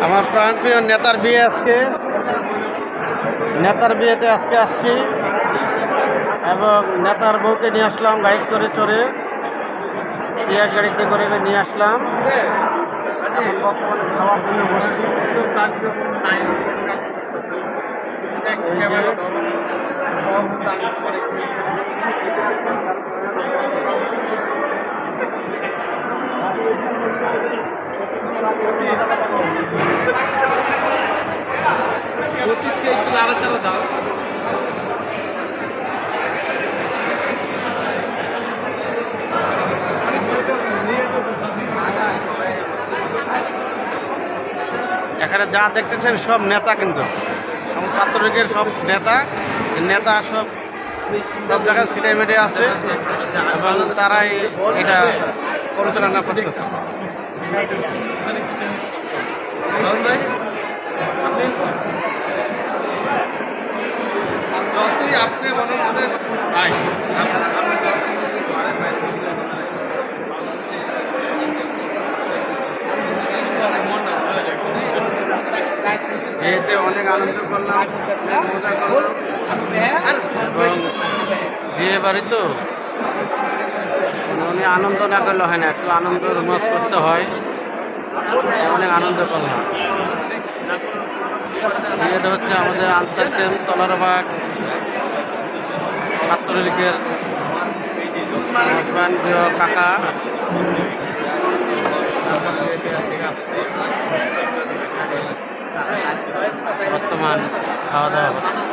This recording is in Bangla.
আমার প্রাণপ্রিয় নেতার বিয়ে আজকে, নেতার বিয়েতে আজকে আসছি এবং নেতার বউকে নিয়ে আসলাম গাড়িতে করে চড়ে, পিয়াজ গাড়িতে করে নিয়ে আসলাম। বর্তমানে খাওয়ার জন্য বসছি। একটু আলোচনা দাও। এখানে যা দেখতেছেন সব নেতা, কিন্তু সব ছাত্রলীগের সব নেতা সব জায়গায় ছিটাই মেটে আছে এবং তারাই এটা পরিচালনা করতেছে। যতই আপনি মনে করেন ভাই, বিয়েতে অনেক আনন্দ করলাম, মজা করলাম এবং বিয়ে বাড়ি তো অনেক আনন্দ না করলে হয় না, একটু আনন্দ রোমাঞ্চ করতে হয়। অনেক আনন্দ করলাম। বিয়েটা হচ্ছে আমাদের আনসার ক্যাম্প তলারবাগ ছাত্রলীগের প্রাণপ্রিয় কাকা। বর্তমান খাওয়া দাওয়া হচ্ছে।